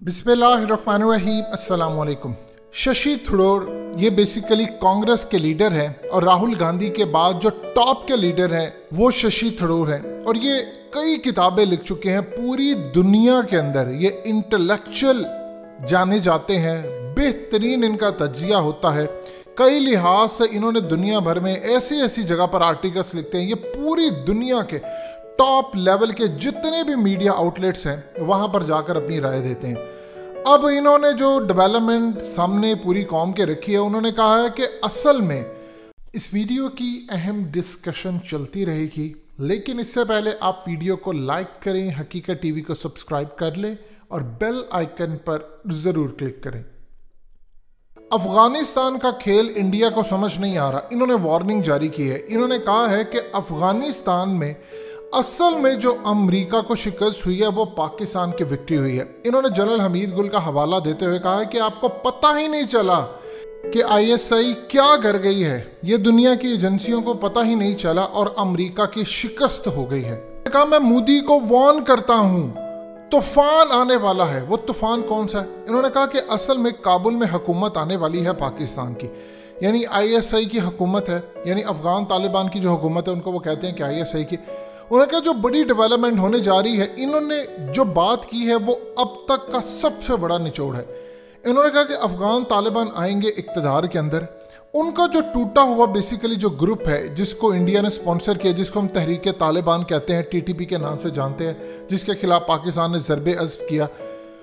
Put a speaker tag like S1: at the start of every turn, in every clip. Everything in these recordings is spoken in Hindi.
S1: बिस्मिल्लाहिर्रहमानिर्रहीम अस्सलाम वालेकुम। शशि थरूर ये बेसिकली कांग्रेस के लीडर हैं और राहुल गांधी के बाद जो टॉप के लीडर हैं वो शशि थरूर हैं और ये कई किताबें लिख चुके हैं। पूरी दुनिया के अंदर ये इंटेलेक्चुअल जाने जाते हैं, बेहतरीन इनका तज्जिया होता है। कई लिहाज से इन्होंने दुनिया भर में ऐसी ऐसी जगह पर आर्टिकल्स लिखते हैं। ये पूरी दुनिया के टॉप लेवल के जितने भी मीडिया आउटलेट्स हैं वहाँ पर जाकर अपनी राय देते हैं। अब इन्होंने जो डेवलपमेंट सामने पूरी कौम के रखी है, उन्होंने कहा है कि असल में इस वीडियो की अहम डिस्कशन चलती रहेगी, लेकिन इससे पहले आप वीडियो को लाइक करें, हकीकत टीवी को सब्सक्राइब कर लें और बेल आइकन पर ज़रूर क्लिक करें। अफगानिस्तान का खेल इंडिया को समझ नहीं आ रहा। इन्होंने वार्निंग जारी की है। इन्होंने कहा है कि अफगानिस्तान में असल में जो अमेरिका को शिकस्त हुई है वो पाकिस्तान की विक्ट्री हुई है। इन्होंने जनरल हमीद गुल का हवाला देते हुए कहा है कि आपको पता ही नहीं चला कि आईएसआई क्या कर गई है, ये दुनिया की एजेंसियों को पता ही नहीं चला और अमेरिका की शिकस्त हो गई है। कहा मैं मोदी को वार्न करता हूं, तूफान आने वाला है। वो तूफान कौन सा है? इन्होंने कहा कि असल में काबुल में हुकूमत आने वाली है पाकिस्तान की, यानी आईएसआई की हुकूमत है, यानी अफगान तालिबान की जो हुकूमत है उनको वो कहते हैं कि आईएसआई की। उन्होंने कहा जो बड़ी डेवलपमेंट होने जा रही है, इन्होंने जो बात की है वो अब तक का सबसे बड़ा निचोड़ है। इन्होंने कहा कि अफगान तालिबान आएंगे इक़्तिदार के अंदर, उनका जो टूटा हुआ बेसिकली जो ग्रुप है जिसको इंडिया ने स्पॉन्सर किया, जिसको हम तहरीक तालिबान कहते हैं, टीटीपी के नाम से जानते हैं, जिसके खिलाफ पाकिस्तान ने ज़रबे अज़्ब किया।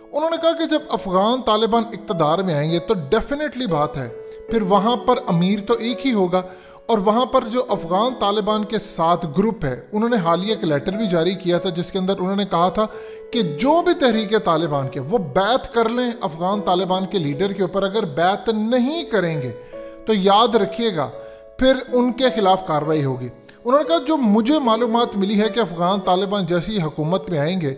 S1: उन्होंने कहा कि जब अफगान तालिबान इक़्तिदार में आएंगे तो डेफिनेटली बात है फिर वहाँ पर अमीर तो एक ही होगा और वहाँ पर जो अफगान तालिबान के साथ ग्रुप है, उन्होंने हालिया एक लेटर भी जारी किया था जिसके अंदर उन्होंने कहा था कि जो भी तहरीक तालिबान के वो बैत कर लें अफगान तालिबान के लीडर के ऊपर। अगर बैत नहीं करेंगे तो याद रखिएगा फिर उनके खिलाफ कार्रवाई होगी। उन्होंने कहा जो मुझे मालूमात मिली है कि अफगान तालिबान जैसी हुकूमत में आएंगे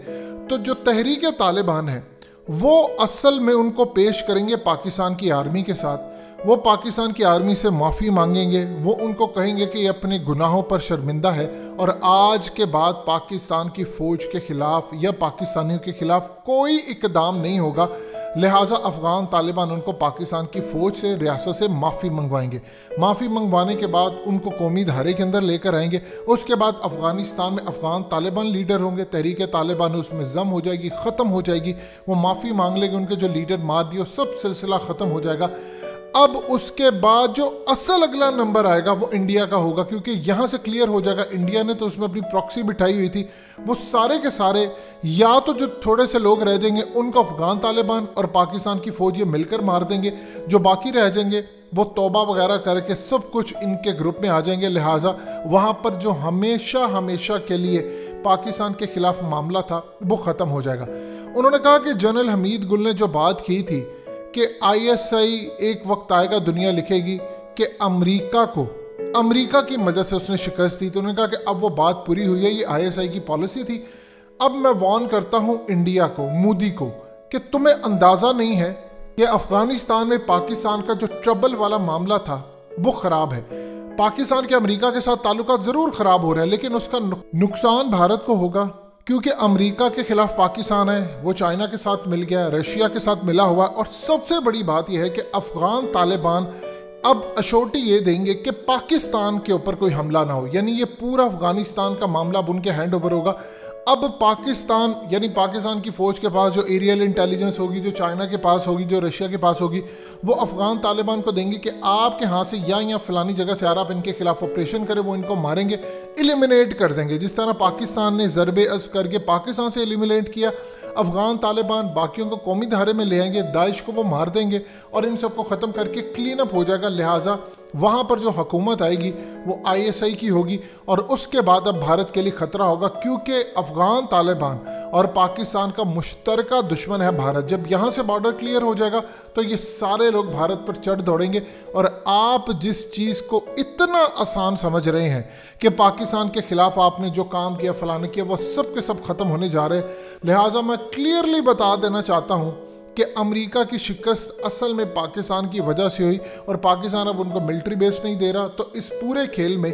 S1: तो जो तहरीक तालिबान है वो असल में उनको पेश करेंगे पाकिस्तान की आर्मी के साथ। वो पाकिस्तान की आर्मी से माफ़ी मांगेंगे, वो उनको कहेंगे कि ये अपने गुनाहों पर शर्मिंदा है और आज के बाद पाकिस्तान की फ़ौज के ख़िलाफ़ या पाकिस्तानियों के ख़िलाफ़ कोई इक़दाम नहीं होगा। लिहाजा अफ़गान तालिबान उनको पाकिस्तान की फ़ौज से, रियासत से माफ़ी मंगवाएंगे। माफ़ी मंगवाने के बाद उनको कौमी धारे के अंदर लेकर आएंगे। उसके बाद अफ़गानिस्तान में अफ़गान तालिबान लीडर होंगे, तहरीक तालिबान उसमें ज़म हो जाएगी, ख़त्म हो जाएगी। वो माफ़ी मांग लेंगे, उनके जो लीडर मार दिए सब सिलसिला ख़त्म हो जाएगा। अब उसके बाद जो असल अगला नंबर आएगा वो इंडिया का होगा, क्योंकि यहाँ से क्लियर हो जाएगा इंडिया ने तो उसमें अपनी प्रॉक्सी बिठाई हुई थी। वो सारे के सारे या तो जो थोड़े से लोग रह जाएंगे उनको अफगान तालिबान और पाकिस्तान की फ़ौज ये मिलकर मार देंगे, जो बाकी रह जाएंगे वो तौबा वगैरह करके सब कुछ इनके ग्रुप में आ जाएंगे। लिहाजा वहाँ पर जो हमेशा हमेशा के लिए पाकिस्तान के ख़िलाफ़ मामला था वो ख़त्म हो जाएगा। उन्होंने कहा कि जनरल हमीद गुल ने जो बात की थी कि आईएसआई एक वक्त आएगा दुनिया लिखेगी कि अमेरिका की मदद से उसने शिकस्त दी, तो उन्होंने कहा कि अब वो बात पूरी हुई है, ये आईएसआई की पॉलिसी थी। अब मैं वार्न करता हूँ इंडिया को, मोदी को, कि तुम्हें अंदाज़ा नहीं है कि अफगानिस्तान में पाकिस्तान का जो ट्रबल वाला मामला था वो ख़राब है। पाकिस्तान के अमेरिका के साथ ताल्लुकात ज़रूर ख़राब हो रहे हैं, लेकिन उसका नुकसान भारत को होगा, क्योंकि अमेरिका के खिलाफ पाकिस्तान है, वो चाइना के साथ मिल गया, रशिया के साथ मिला हुआ। और सबसे बड़ी बात यह है कि अफगान तालिबान अब अश्योरिटी ये देंगे कि पाकिस्तान के ऊपर कोई हमला ना हो, यानी ये पूरा अफगानिस्तान का मामला अब उनके हैंड ओवर होगा। अब पाकिस्तान यानी पाकिस्तान की फ़ौज के पास जो एरियल इंटेलिजेंस होगी, जो चाइना के पास होगी, जो रशिया के पास होगी, वो अफ़गान तालिबान को देंगे कि आपके हाथ से या फलानी जगह से आप इनके खिलाफ ऑपरेशन करें, वो इनको मारेंगे, एलिमिनेट कर देंगे। जिस तरह पाकिस्तान ने ज़रबे अज़्ब करके पाकिस्तान से एलिमिनेट किया, अफ़गान तालिबान बाकियों को कौमी धारे में ले आएंगे, दाइश को वो मार देंगे और इन सबको ख़त्म करके क्लीन अप हो जाएगा। लिहाजा वहाँ पर जो हुकूमत आएगी वो आईएसआई की होगी और उसके बाद अब भारत के लिए ख़तरा होगा, क्योंकि अफ़गान तालिबान और पाकिस्तान का मुश्तरका दुश्मन है भारत। जब यहाँ से बॉर्डर क्लियर हो जाएगा तो ये सारे लोग भारत पर चढ़ दौड़ेंगे। और आप जिस चीज़ को इतना आसान समझ रहे हैं कि पाकिस्तान के ख़िलाफ़ आपने जो काम किया, फलाने किया, वो सब के सब ख़त्म होने जा रहे हैं। लिहाजा मैं क्लियरली बता देना चाहता हूँ कि अमेरिका की शिकस्त असल में पाकिस्तान की वजह से हुई और पाकिस्तान अब उनको मिलिट्री बेस नहीं दे रहा। तो इस पूरे खेल में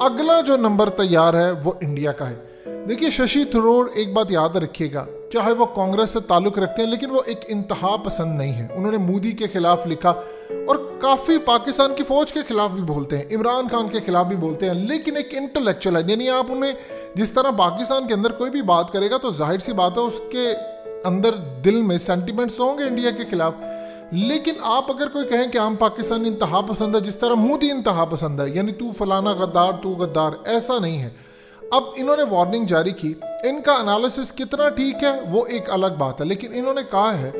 S1: अगला जो नंबर तैयार है वो इंडिया का है। देखिए शशि थरूर, एक बात याद रखिएगा, चाहे वो कांग्रेस से ताल्लुक़ रखते हैं, लेकिन वो एक इंतहा पसंद नहीं है। उन्होंने मोदी के खिलाफ लिखा और काफ़ी पाकिस्तान की फ़ौज के खिलाफ भी बोलते हैं, इमरान खान के खिलाफ भी बोलते हैं, लेकिन एक इंटेलेक्चुअल है। यानी आप उन्हें जिस तरह पाकिस्तान के अंदर कोई भी बात करेगा तो जाहिर सी बात है उसके अंदर दिल में सेंटिमेंट्स होंगे इंडिया के खिलाफ। लेकिन आप अगर कोई कहें कि आम पाकिस्तान इंतहा पसंद है, जिस तरह मोदी इंतहा पसंद है, यानी तू फलाना गद्दार, तू गद्दार, ऐसा नहीं है। अब इन्होंने वार्निंग जारी की। इनका एनालिसिस कितना ठीक है वो एक अलग बात है, लेकिन इन्होंने कहा है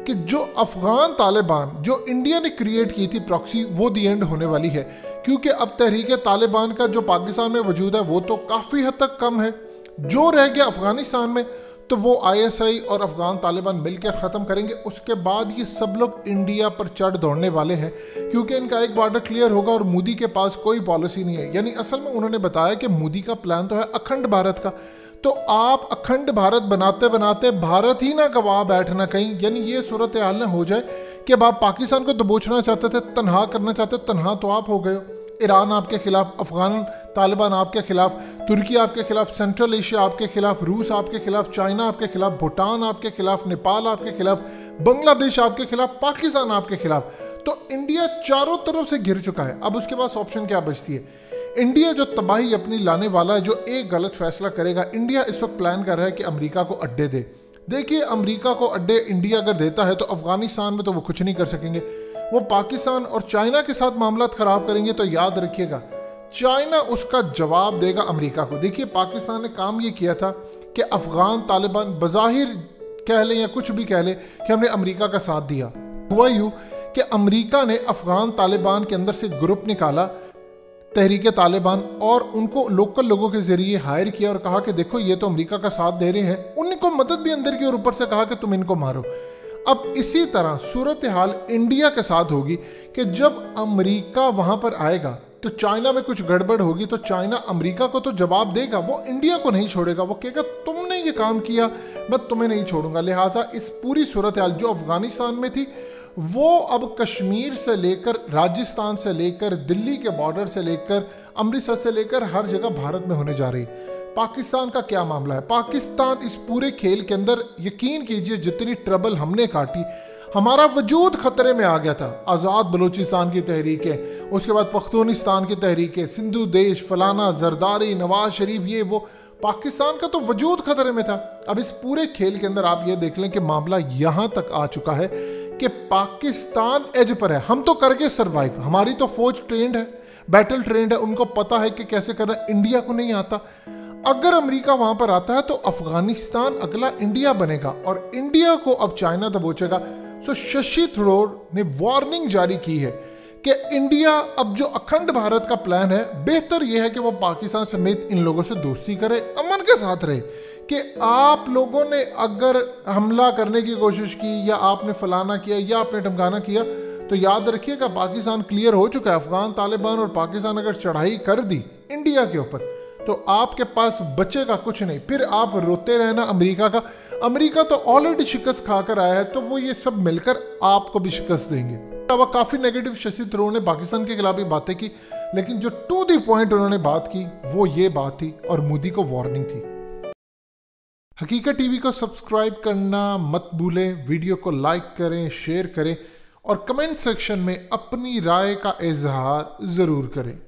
S1: कि जो अफगान तालिबान जो इंडिया ने क्रिएट की थी प्रॉक्सी, वो दी एंड होने वाली है, क्योंकि अब तहरीक तालिबान का जो पाकिस्तान में वजूद है वो तो काफ़ी हद तक कम है। जो रह गया अफगानिस्तान में तो वो ISI और अफगान तालिबान मिलकर ख़त्म करेंगे। उसके बाद ये सब लोग इंडिया पर चढ़ दौड़ने वाले हैं, क्योंकि इनका एक बॉर्डर क्लियर होगा और मोदी के पास कोई पॉलिसी नहीं है। यानी असल में उन्होंने बताया कि मोदी का प्लान तो है अखंड भारत का, तो आप अखंड भारत बनाते बनाते भारत ही ना गवा बैठना कहीं। यानी ये सूरत हाल ना हो जाए कि अब आप पाकिस्तान को दबोचना चाहते थे, तनहा करना चाहते, तनहा तो आप हो गए हो। ईरान आपके खिलाफ, अफगान तालिबान आपके खिलाफ, तुर्की आपके खिलाफ, सेंट्रल एशिया आपके खिलाफ, रूस आपके खिलाफ, चाइना आपके खिलाफ, भूटान आपके खिलाफ, नेपाल आपके खिलाफ, बांग्लादेश आपके खिलाफ, पाकिस्तान आपके खिलाफ। तो इंडिया चारों तरफ से घिर चुका है। अब उसके पास ऑप्शन क्या बचती है? इंडिया जो तबाही अपनी लाने वाला है, जो एक गलत फैसला करेगा। इंडिया इस वक्त प्लान कर रहा है कि अमेरिका को अड्डे दे। देखिए, अमेरिका को अड्डे इंडिया अगर देता है तो अफगानिस्तान में तो वो कुछ नहीं कर सकेंगे। वो पाकिस्तान और चाइना के साथ मामला खराब करेंगे तो याद रखिएगा चाइना उसका जवाब देगा अमेरिका को। देखिए, पाकिस्तान ने काम ये किया था कि अफगान तालिबान बज़ाहिर कह लें या कुछ भी कह लें कि हमने अमेरिका का साथ दिया। हुआ यूँ कि अमेरिका ने अफगान तालिबान के अंदर से ग्रुप निकाला, तहरीक तालिबान, और उनको लोकल लोगों के जरिए हायर किया और कहा कि देखो ये तो अमेरिका का साथ दे रहे हैं। उनको मदद भी अंदर की और ऊपर से कहा कि तुम इनको मारो। अब इसी तरह सूरत हाल इंडिया के साथ होगी कि जब अमेरिका वहां पर आएगा तो चाइना में कुछ गड़बड़ होगी तो चाइना अमेरिका को तो जवाब देगा, वो इंडिया को नहीं छोड़ेगा। वो कहेगा तुमने ये काम किया, मैं तुम्हें नहीं छोड़ूंगा। लिहाजा इस पूरी सूरत हाल जो अफगानिस्तान में थी वो अब कश्मीर से लेकर, राजस्थान से लेकर, दिल्ली के बॉर्डर से लेकर, अमृतसर से लेकर हर जगह भारत में होने जा रही है। पाकिस्तान का क्या मामला है? पाकिस्तान इस पूरे खेल के अंदर, यकीन कीजिए जितनी ट्रबल हमने काटी, हमारा वजूद खतरे में आ गया था। आज़ाद बलूचिस्तान की तहरीकें, उसके बाद पख्तूनिस्तान की तहरीकें, सिंधु देश, फलाना, जरदारी, नवाज शरीफ, ये वो, पाकिस्तान का तो वजूद खतरे में था। अब इस पूरे खेल के अंदर आप ये देख लें कि मामला यहाँ तक आ चुका है कि पाकिस्तान एज पर है। हम तो करके सर्वाइव, हमारी तो फौज ट्रेंड है, बैटल ट्रेंड है, उनको पता है कि कैसे करना। इंडिया को नहीं आता। अगर अमेरिका वहां पर आता है तो अफगानिस्तान अगला इंडिया बनेगा और इंडिया को अब चाइना दबोचेगा। सो शशि थरूर ने वार्निंग जारी की है कि इंडिया अब जो अखंड भारत का प्लान है, बेहतर यह है कि वो पाकिस्तान समेत इन लोगों से दोस्ती करे, अमन के साथ रहे। कि आप लोगों ने अगर हमला करने की कोशिश की या आपने फलाना किया या आपने ढमकाना किया तो याद रखिएगा पाकिस्तान क्लियर हो चुका है। अफगान तालिबान और पाकिस्तान अगर चढ़ाई कर दी इंडिया के ऊपर तो आपके पास बचेगा कुछ नहीं। फिर आप रोते रहना अमेरिका का। अमेरिका तो ऑलरेडी शिकस्त खाकर आया है, तो वो ये सब मिलकर आपको भी शिकस्त देंगे। अब काफ़ी नेगेटिव शशि थरूर ने पाकिस्तान के खिलाफ भी बातें की, लेकिन जो टू द पॉइंट उन्होंने बात की वो ये बात थी और मोदी को वार्निंग थी। हकीकत टीवी को सब्सक्राइब करना मत भूलें, वीडियो को लाइक करें, शेयर करें और कमेंट सेक्शन में अपनी राय का इजहार ज़रूर करें।